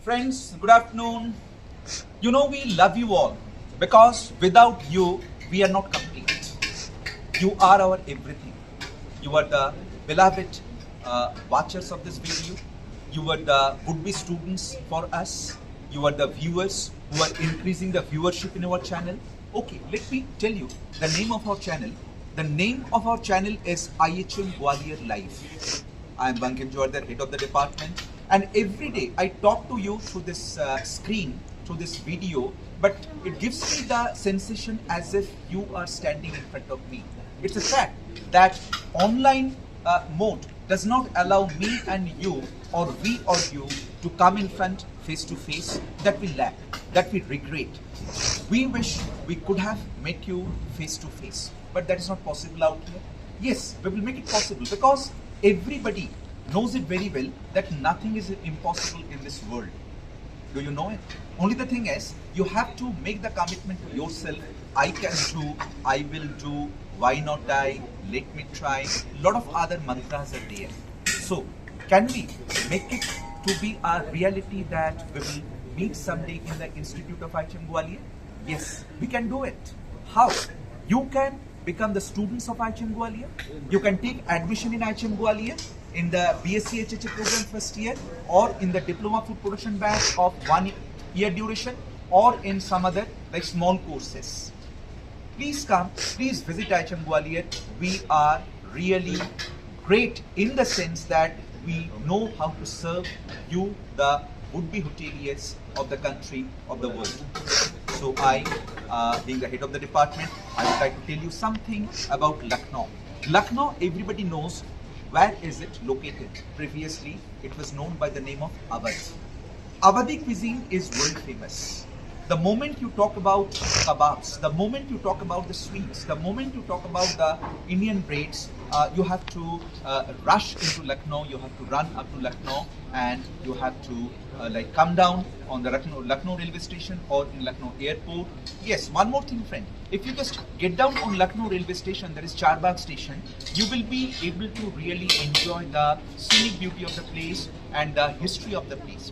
Friends, good afternoon. You know we love you all because without you, we are not complete. You are our everything. You are the beloved watchers of this video. You are the would-be students for us. You are the viewers who are increasing the viewership in our channel. Okay, let me tell you the name of our channel. The name of our channel is IHM Gwalior Live. I am Bankim Jawardar, head of the department, and every day I talk to you through this screen, through this video, but it gives me the sensation as if you are standing in front of me. It's a fact that online mode does not allow me and you, or we or you, to come in front face to face. That we lack, that we regret. We wish we could have met you face to face, but that is not possible out here. Yes, we will make it possible because everybody knows it very well that nothing is impossible in this world. Do you know it? Only the thing is, you have to make the commitment to yourself. I can do, I will do, why not I, let me try. A lot of other mantras are there. So, can we make it to be a reality that we will meet someday in the Institute of IHM Gwalior? Yes, we can do it. How? You can become the students of IHM Gwalior. You can take admission in IHM Gwalior in the BSc HHA program first year, or in the Diploma Food Production batch of 1 year duration, or in some other like small courses. Please come, please visit IHM Gwalior. We are really great in the sense that we know how to serve you, the would-be hoteliers of the country, of the world. So I, being the head of the department, I would like to tell you something about Lucknow. Lucknow, everybody knows where is it located. Previously, it was known by the name of Awadh. Awadhi cuisine is world famous. The moment you talk about kebabs, the moment you talk about the sweets, the moment you talk about the Indian breads, you have to rush into Lucknow, you have to run up to Lucknow, and you have to like come down on the Lucknow railway station or in Lucknow airport. Yes, one more thing, friend. If you just get down on Lucknow railway station, there is Charbagh station, you will be able to really enjoy the scenic beauty of the place and the history of the place.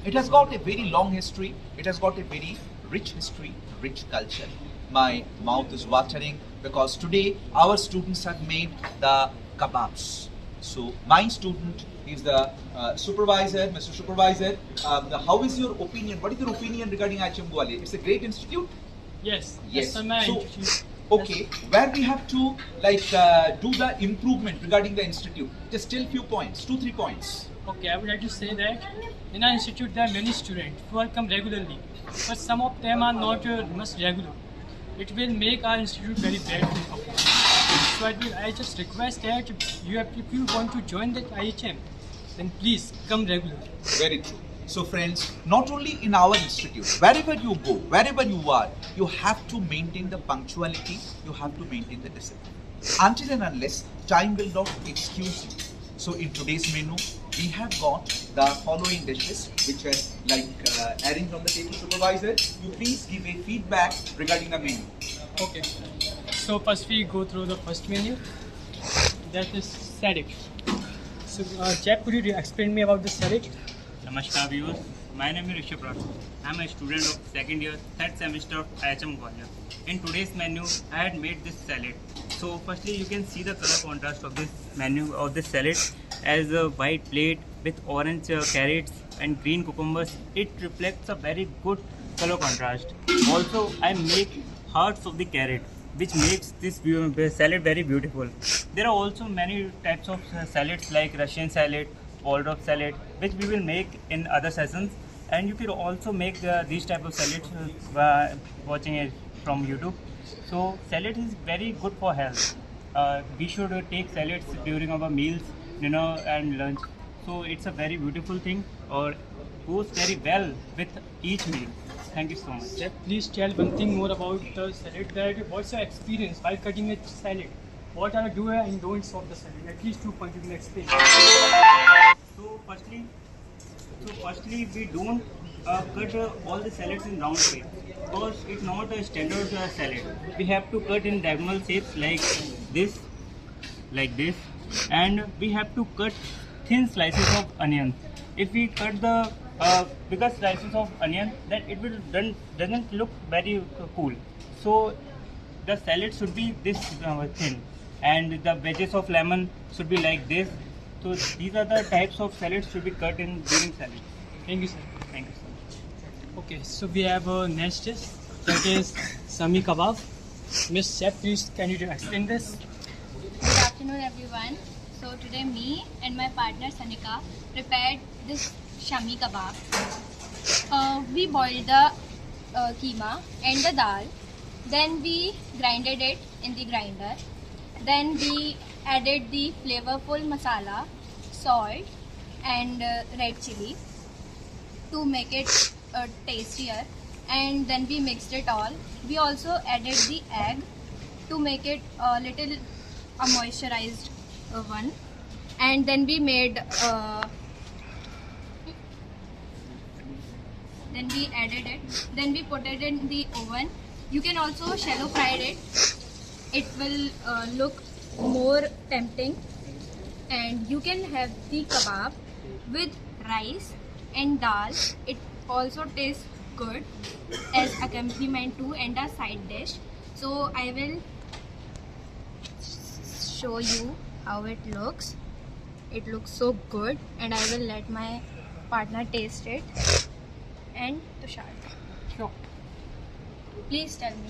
It has got a very long history. It has got a very rich history, rich culture. My mouth is watering because today our students have made the kebabs. So my student is the supervisor, Mr. Supervisor. How is your opinion? What is your opinion regarding IHM Gwalior? It's a great institute. Yes. Yes. So, okay, where we have to like do the improvement regarding the institute. Just tell few points, 2-3 points. Okay, I would like to say that in our institute there are many students who are come regularly, but some of them are not much regular. It will make our institute very bad to perform. So I just request that if you want to join the IHM, then please come regularly. Very true. So friends, not only in our institute, wherever you go, wherever you are, you have to maintain the punctuality, you have to maintain the discipline. Until and unless time will not excuse you. So in today's menu, we have got the following dishes, which are like arranged on the table. Supervisor, you please give a feedback regarding the menu. Okay. So first we go through the first menu. That is salad. So Jack, could you explain me about the salad? Namaskar viewers, my name is Rishabh Rathod. I am a student of second year, third semester of IHM Gwalior. In today's menu, I had made this salad. So firstly, you can see the color contrast of this menu of this salad as a white plate with orange carrots and green cucumbers. It reflects a very good color contrast. Also, I make hearts of the carrot, which makes this salad very beautiful. There are also many types of salads like Russian salad, Waldorf salad, which we will make in other sessions, and you can also make these type of salads by watching it from YouTube. So salad is very good for health. We should take salads during our meals, dinner and lunch. So it's a very beautiful thing, or goes very well with each meal. Thank you so much. Jack, please tell one thing more about the salad. That what's your experience while cutting a salad? What are the do's and don'ts of the salad? At least 2 points you can explain. So firstly, we don't cut all the salads in round shape because it's not a standard salad. We have to cut in diagonal shapes like this, and we have to cut thin slices of onions. If we cut the because slices of onion, then it will doesn't look very cool. So the salad should be this thin, and the wedges of lemon should be like this. So these are the types of salads should be cut in during salad. Thank you, sir. Thank you so much. Okay, so we have a next dish, that is Shami Kebab. Miss Chef, please can you explain this? Good afternoon, everyone. So today, me and my partner Sanika prepared this Shami Kebab. We boiled the keema and the dal. Then we grinded it in the grinder. Then we added the flavorful masala, salt, and red chili to make it tastier. And then we mixed it all. We also added the egg to make it a little moisturized one. And then we made then we added it. Then we put it in the oven. You can also shallow fry it. It will look more tempting. And you can have the kebab with rice and dal. It also tastes good as accompaniment to and a side dish. So I will show you how it looks. It looks so good, and I will let my partner taste it. And Tushar, Sure. please tell me.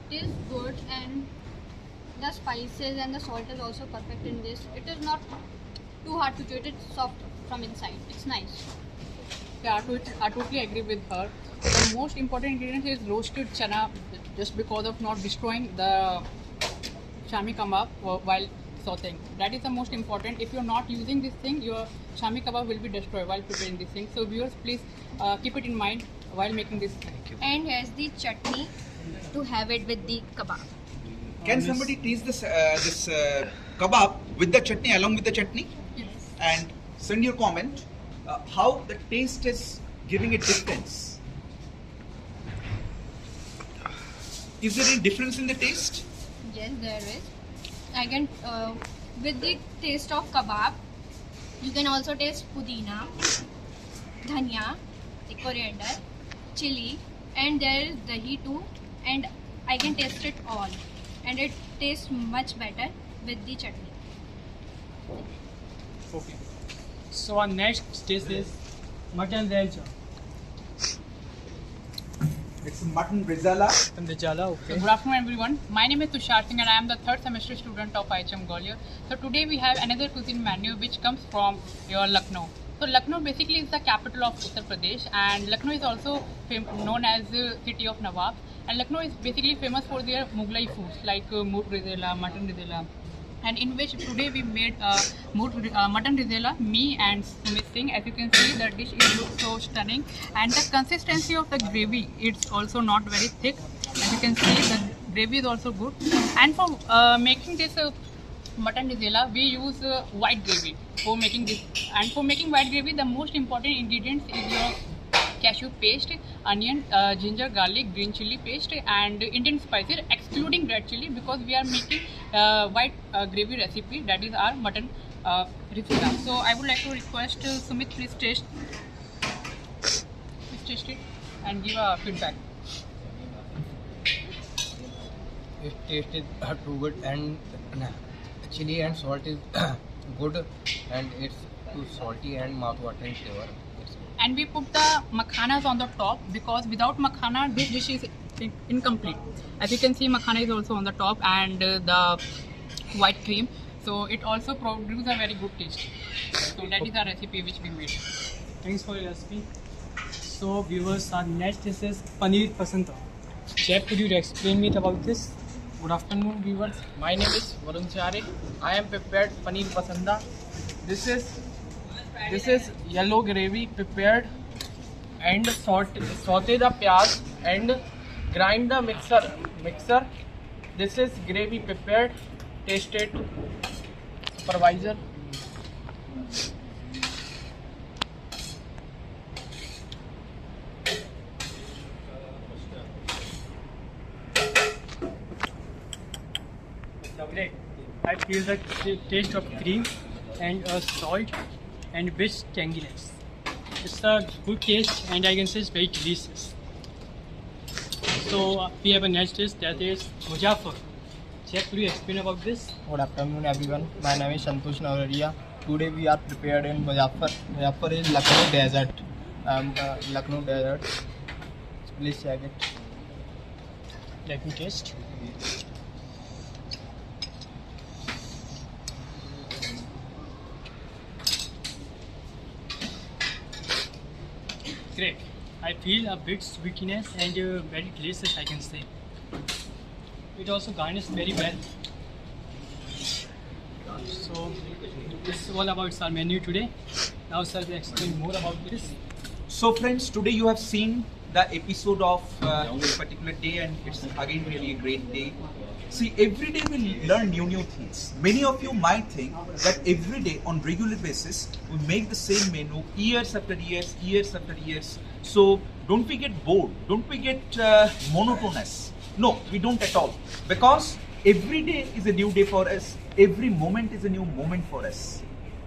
It is good, and the spices and the salt is also perfect in this. It is not too hard to chew. It's soft from inside. It's nice. Yeah, I totally agree with her. The most important ingredient is roasted chana, just because of not destroying the shami kebab while sauteing. That is the most important. If you're not using this thing, your shami kebab will be destroyed while preparing this thing. So viewers, please keep it in mind while making this. And here's the chutney to have it with the kebab. Can somebody taste this kebab with the chutney, along with the chutney? Yes. And send your comment how the taste is giving a difference. Is there any difference in the taste? Yes, there is. I can, with the taste of kebab, you can also taste pudina, dhania, the coriander, chili, and there is dahi too. And I can taste it all, and it tastes much better with the chutney. Okay. So our next dish is mutton relja. It's mutton rizala. From the Jala, So okay. good afternoon everyone. My name is Tushar Singh and I am the third semester student of IHM Gwalior. So today we have another cuisine menu which comes from your Lucknow. So Lucknow basically is the capital of Uttar Pradesh, and Lucknow is also known as the city of Nawab. And Lucknow is basically famous for their Mughlai foods like moot rizela, mutton rizela, and in which today we made mutton rizela, me and Sumit Singh. As you can see, the dish looks so stunning, and the consistency of the gravy, it's also not very thick. As you can see, the gravy is also good. And for making this mutton rizela, we use white gravy for making this. And for making white gravy, the most important ingredients is your cashew paste, onion, ginger, garlic, green chili paste, and Indian spices, excluding red chili, because we are making white gravy recipe, that is our mutton rizela. So I would like to request Sumit, please taste it and give a feedback. It tasted too good, and chili and salt is good, and it's too salty and mouth-watering flavor. And we put the makhanas on the top, because without makhana this dish is incomplete. As you can see, makhana is also on the top, and the white cream, so it also produces a very good taste. So that is our recipe which we made. Thanks for your recipe. So viewers, our next dish is paneer pasanta. Chef, could you explain me about this? Good afternoon viewers, my name is Varun Chare. I am prepared paneer pasanda. This is yellow gravy prepared, and saute the pyaz and grind the mixer. This is gravy prepared. Taste it, supervisor. Great. I feel the taste of cream and salt and bit tanginess. It's a good taste and I can say it's very delicious. So we have a next dish that is Muzaffar. Chef, could you explain about this? Good afternoon, everyone. My name is Santosh Navaria. Today we are prepared in Muzaffar. Muzaffar is Lucknow desert. Lucknow desert. Please check it. Let me taste. Great. I feel a bit sweetness and very delicious, I can say. It also garnished very well. So this is all about our menu today. Now sir will explain more about this. So friends, today you have seen the episode of this particular day, and it's again really a great day. See, every day we learn new things. Many of you might think that every day on regular basis we make the same menu years after years. So don't we get bored? Don't we get monotonous? No, we don't at all. Because every day is a new day for us. Every moment is a new moment for us.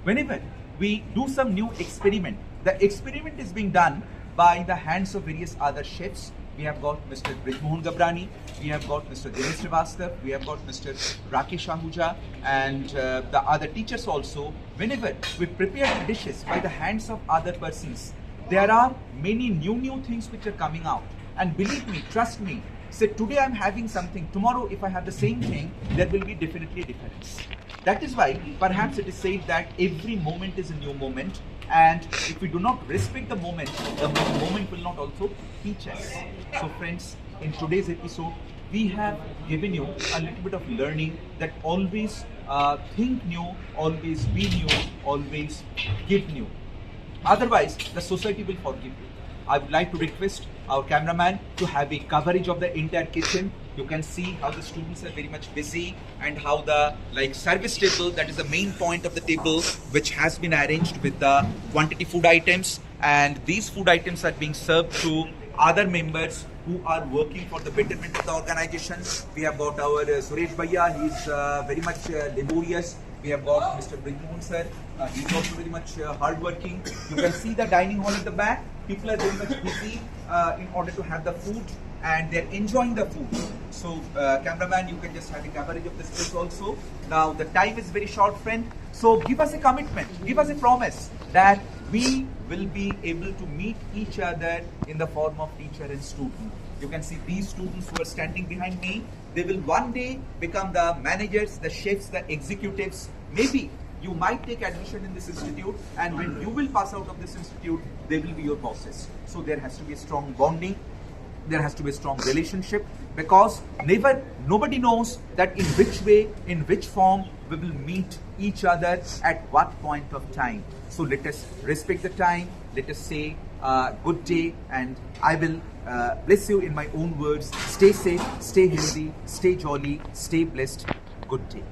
Whenever we do some new experiment, the experiment is being done by the hands of various other chefs. We have got Mr. Brijmohan Gabrani, we have got Mr. Dinesh Srivastav, we have got Mr. Rakesh Ahuja, and the other teachers also. Whenever we prepare the dishes by the hands of other persons, there are many new things which are coming out. And believe me, trust me, say today I'm having something, tomorrow if I have the same thing, there will be definitely a difference. That is why perhaps it is said that every moment is a new moment, and if we do not respect the moment will not also teach us. So friends, in today's episode, we have given you a little bit of learning that always think new, always be new, always give new. Otherwise, the society will forgive you. I would like to request our cameraman to have a coverage of the entire kitchen. You can see how the students are very much busy and how the service table, that is the main point of the table, which has been arranged with the quantity food items, and these food items are being served to other members who are working for the betterment of the organization. We have got our Suresh Bhaiya, he is very much laborious. We have got Mr. Brijmohan sir, he is also very much hardworking. You can see the dining hall at the back. People are very much busy in order to have the food, and they're enjoying the food. So cameraman, you can just have a coverage of this place also. Now the time is very short, friend. So give us a commitment, give us a promise that we will be able to meet each other in the form of teacher and student. You can see these students who are standing behind me. They will one day become the managers, the chefs, the executives. Maybe you might take admission in this institute, and when you will pass out of this institute, they will be your bosses. So there has to be a strong bonding. There has to be a strong relationship, because nobody knows that in which way, in which form we will meet each other at what point of time. So let us respect the time. Let us say good day, and I will bless you in my own words. Stay safe, stay healthy, stay jolly, stay blessed. Good day.